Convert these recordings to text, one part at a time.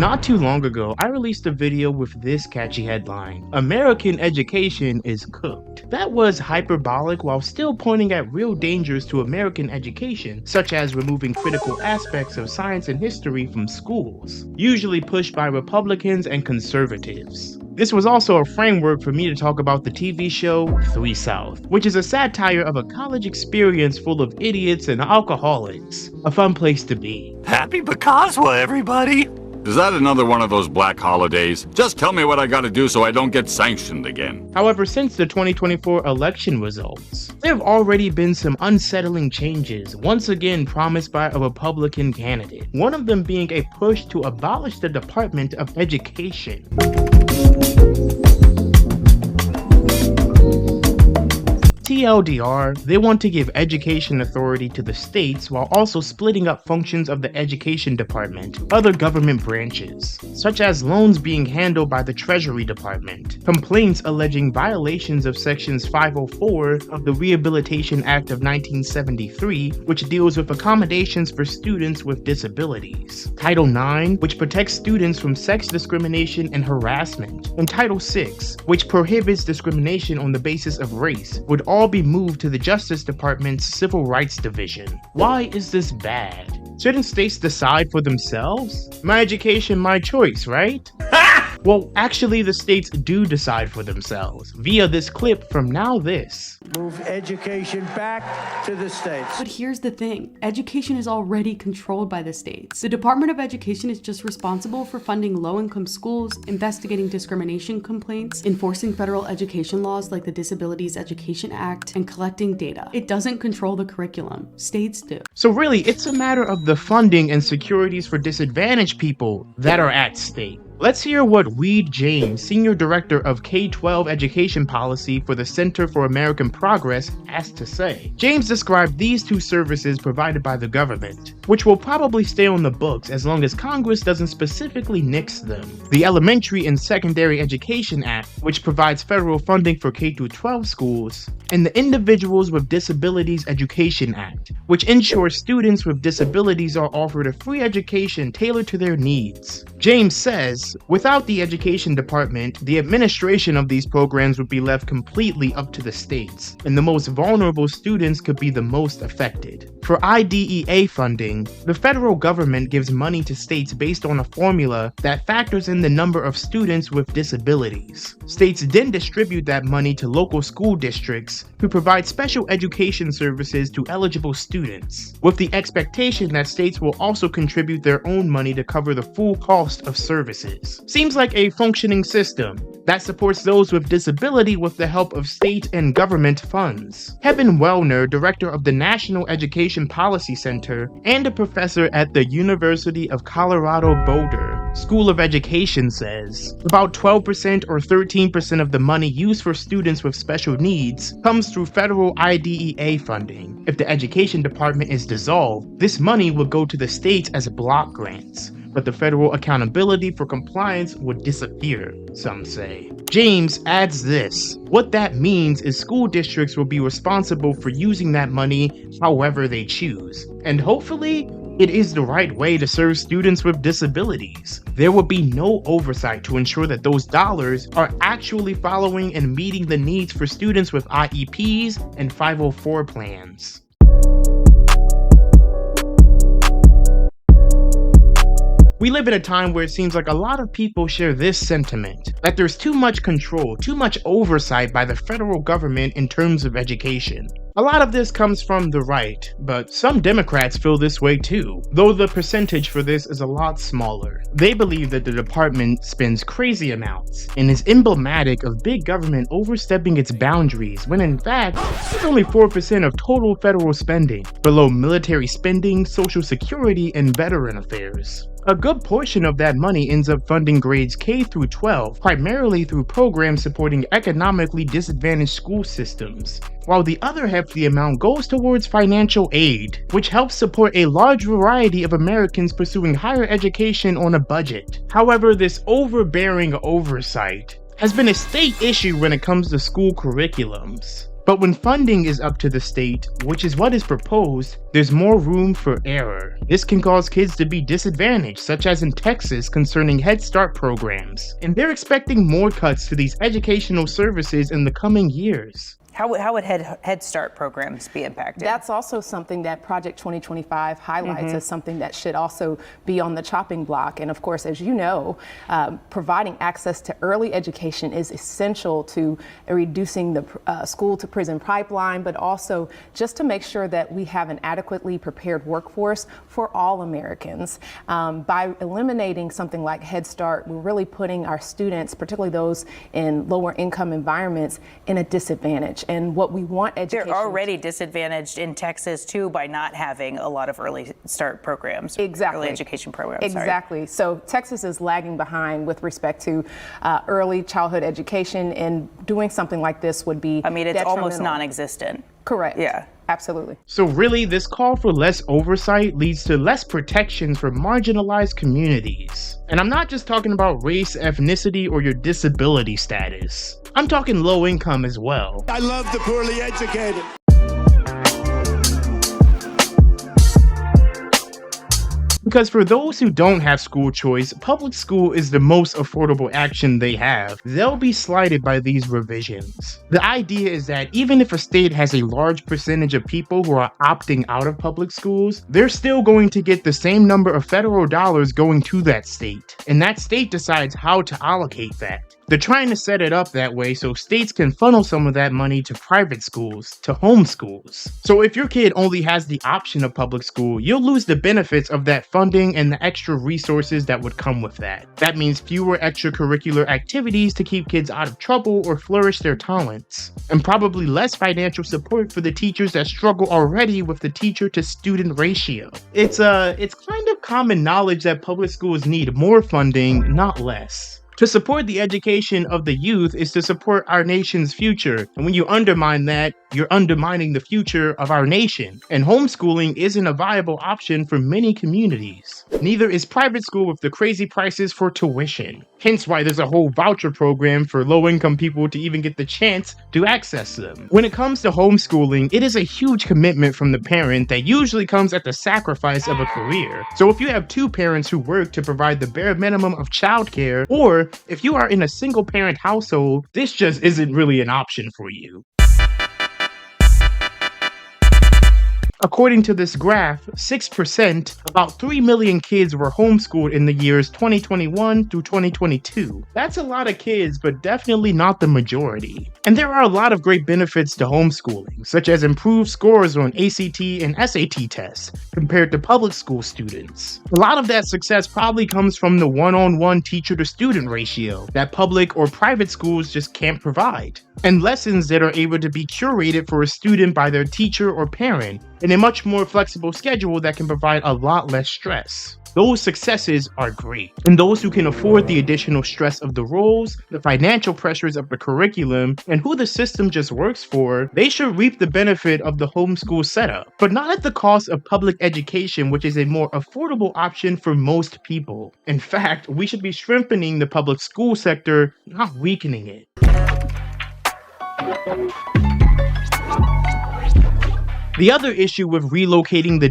Not too long ago, I released a video with this catchy headline: American education is cooked. That was hyperbolic while still pointing at real dangers to American education, such as removing critical aspects of science and history from schools, usually pushed by Republicans and conservatives. This was also a framework for me to talk about the TV show 3 South, which is a satire of a college experience full of idiots and alcoholics. A fun place to be. Happy Picasso, everybody! Is that another one of those black holidays? Just tell me what I gotta do so I don't get sanctioned again. However, since the 2024 election results, there have already been some unsettling changes, once again promised by a Republican candidate. One of them being a push to abolish the Department of Education. TLDR, they want to give education authority to the states while also splitting up functions of the education department, other government branches, such as loans being handled by the Treasury Department, complaints alleging violations of sections 504 of the Rehabilitation Act of 1973, which deals with accommodations for students with disabilities, Title IX, which protects students from sex discrimination and harassment, and Title VI, which prohibits discrimination on the basis of race, would all be moved to the Justice Department's Civil Rights Division. Why is this bad? Shouldn't states decide for themselves? My education, my choice, right? Well, actually the states do decide for themselves, via this clip from Now This. Move education back to the states. But here's the thing, education is already controlled by the states. The Department of Education is just responsible for funding low-income schools, investigating discrimination complaints, enforcing federal education laws like the Disabilities Education Act, and collecting data. It doesn't control the curriculum. States do. So really, it's a matter of the funding and securities for disadvantaged people that are at stake. Let's hear what Weed James, Senior Director of K-12 Education Policy for the Center for American Progress, has to say. James described these two services provided by the government, which will probably stay on the books as long as Congress doesn't specifically nix them. The Elementary and Secondary Education Act, which provides federal funding for K-12 schools, and the Individuals with Disabilities Education Act, which ensures students with disabilities are offered a free education tailored to their needs. James says, without the education department, the administration of these programs would be left completely up to the states, and the most vulnerable students could be the most affected. For IDEA funding, the federal government gives money to states based on a formula that factors in the number of students with disabilities. States then distribute that money to local school districts who provide special education services to eligible students, with the expectation that states will also contribute their own money to cover the full cost of services. Seems like a functioning system that supports those with disability with the help of state and government funds. Kevin Wellner, director of the National Education Policy Center and a professor at the University of Colorado Boulder School of Education, says about 12% or 13% of the money used for students with special needs comes through federal IDEA funding. If the education department is dissolved, this money will go to the states as block grants, but the federal accountability for compliance would disappear, some say. James adds this: what that means is school districts will be responsible for using that money however they choose, and hopefully, it is the right way to serve students with disabilities. There will be no oversight to ensure that those dollars are actually following and meeting the needs for students with IEPs and 504 plans. We live in a time where it seems like a lot of people share this sentiment, that there's too much control, too much oversight by the federal government in terms of education. A lot of this comes from the right, but some Democrats feel this way too, though the percentage for this is a lot smaller. They believe that the department spends crazy amounts and is emblematic of big government overstepping its boundaries, when in fact, it's only 4% of total federal spending, below military spending, social security, and veteran affairs. A good portion of that money ends up funding grades K through 12, primarily through programs supporting economically disadvantaged school systems, while the other half of the amount goes towards financial aid, which helps support a large variety of Americans pursuing higher education on a budget. However, this overbearing oversight has been a state issue when it comes to school curriculums. But when funding is up to the state, which is what is proposed, there's more room for error. This can cause kids to be disadvantaged, such as in Texas concerning Head Start programs. And they're expecting more cuts to these educational services in the coming years. How would Head Start programs be impacted? That's also something that Project 2025 highlights as something that should also be on the chopping block. And of course, as you know, providing access to early education is essential to reducing the school to prison pipeline, but also just to make sure that we have an adequately prepared workforce for all Americans. By eliminating something like Head Start, we're really putting our students, particularly those in lower income environments, in a disadvantage. And what we want education. They're already disadvantaged in Texas too by not having a lot of early start programs. Exactly. Early education programs. Exactly. So Texas is lagging behind with respect to early childhood education, and doing something like this would be it's almost non-existent. Correct. Yeah. Absolutely. So really, this call for less oversight leads to less protections for marginalized communities. And I'm not just talking about race, ethnicity, or your disability status. I'm talking low income as well. I love the poorly educated. Because for those who don't have school choice, public school is the most affordable action they have. They'll be slighted by these revisions. The idea is that even if a state has a large percentage of people who are opting out of public schools, they're still going to get the same number of federal dollars going to that state. And that state decides how to allocate that. They're trying to set it up that way so states can funnel some of that money to private schools, to homeschools. So if your kid only has the option of public school, you'll lose the benefits of that funding and the extra resources that would come with that. That means fewer extracurricular activities to keep kids out of trouble or flourish their talents. And probably less financial support for the teachers that struggle already with the teacher to student ratio. It's kind of common knowledge that public schools need more funding, not less. To support the education of the youth is to support our nation's future. And when you undermine that, you're undermining the future of our nation. And homeschooling isn't a viable option for many communities. Neither is private school with the crazy prices for tuition. Hence why there's a whole voucher program for low-income people to even get the chance to access them. When it comes to homeschooling, it is a huge commitment from the parent that usually comes at the sacrifice of a career. So if you have two parents who work to provide the bare minimum of childcare, or if you are in a single-parent household, this just isn't really an option for you. According to this graph, 6%, about 3 million kids were homeschooled in the years 2021 through 2022. That's a lot of kids, but definitely not the majority. And there are a lot of great benefits to homeschooling, such as improved scores on ACT and SAT tests compared to public school students. A lot of that success probably comes from the one-on-one teacher-to-student ratio that public or private schools just can't provide, and lessons that are able to be curated for a student by their teacher or parent, and a much more flexible schedule that can provide a lot less stress. Those successes are great. And those who can afford the additional stress of the roles, the financial pressures of the curriculum, and who the system just works for, they should reap the benefit of the homeschool setup, but not at the cost of public education, which is a more affordable option for most people. In fact, we should be strengthening the public school sector, not weakening it. The other issue with relocating the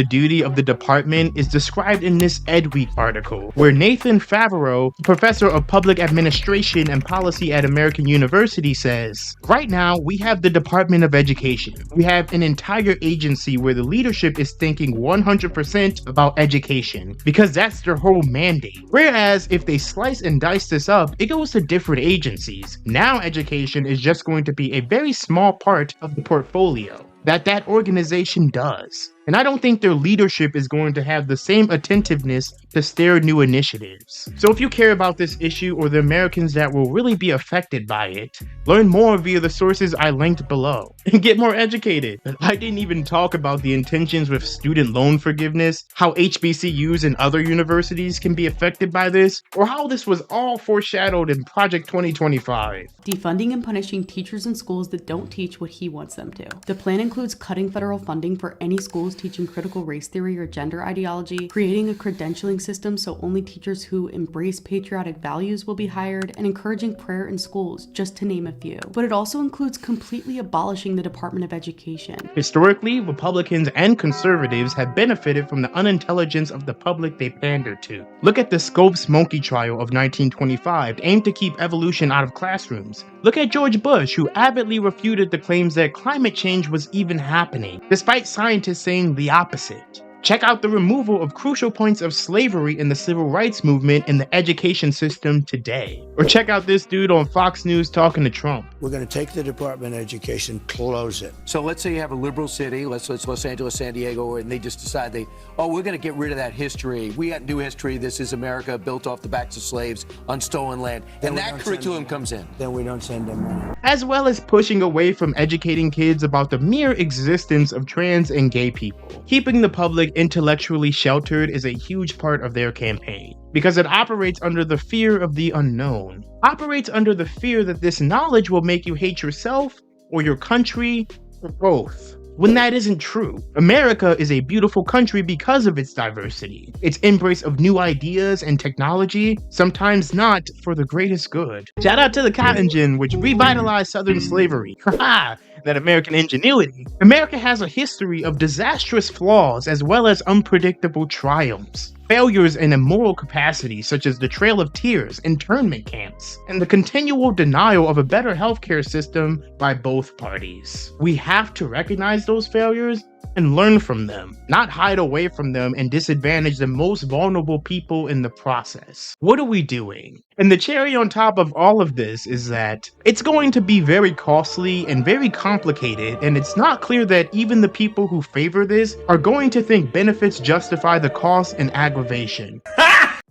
duty of the department is described in this EdWeek article, where Nathan Favreau, professor of public administration and policy at American University, says, right now we have the Department of Education. We have an entire agency where the leadership is thinking 100% about education, because that's their whole mandate. Whereas if they slice and dice this up, it goes to different agencies. Now education is just going to be a very small part of the portfolio that organization does. And I don't think their leadership is going to have the same attentiveness to steer new initiatives. So if you care about this issue or the Americans that will really be affected by it, learn more via the sources I linked below and get more educated. I didn't even talk about the intentions with student loan forgiveness, how HBCUs and other universities can be affected by this, or how this was all foreshadowed in Project 2025. Defunding and punishing teachers in schools that don't teach what he wants them to. The plan includes cutting federal funding for any schools schools teaching critical race theory or gender ideology, creating a credentialing system so only teachers who embrace patriotic values will be hired, and encouraging prayer in schools, just to name a few. But it also includes completely abolishing the Department of Education. Historically, Republicans and conservatives have benefited from the unintelligence of the public they pander to. Look at the Scopes monkey trial of 1925, aimed to keep evolution out of classrooms. Look at George Bush, who avidly refuted the claims that climate change was even happening, despite scientists saying the opposite. Check out the removal of crucial points of slavery in the civil rights movement in the education system today. Or check out this dude on Fox News talking to Trump. We're going to take the Department of Education, close it. So let's say you have a liberal city, let's Los Angeles, San Diego, and they just decide we're going to get rid of that history. We got new history. This is America built off the backs of slaves on stolen land. And that curriculum comes in. Then we don't send them money. As well as pushing away from educating kids about the mere existence of trans and gay people. Keeping the public intellectually sheltered is a huge part of their campaign, because it operates under the fear of the unknown. Operates under the fear that this knowledge will make you hate yourself, or your country, or both. When that isn't true. America is a beautiful country because of its diversity, its embrace of new ideas and technology, sometimes not for the greatest good. Shout out to the cotton gin, which revitalized Southern slavery. Haha, that American ingenuity. America has a history of disastrous flaws as well as unpredictable triumphs. Failures in a moral capacity, such as the Trail of Tears, internment camps, and the continual denial of a better healthcare system by both parties. We have to recognize those failures and learn from them, not hide away from them and disadvantage the most vulnerable people in the process. What are we doing? And the cherry on top of all of this is that it's going to be very costly and very complicated, and it's not clear that even the people who favor this are going to think benefits justify the cost and aggravation.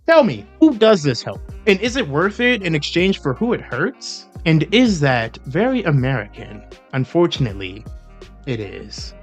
Tell me, who does this help? And is it worth it in exchange for who it hurts? And is that very American? Unfortunately, it is.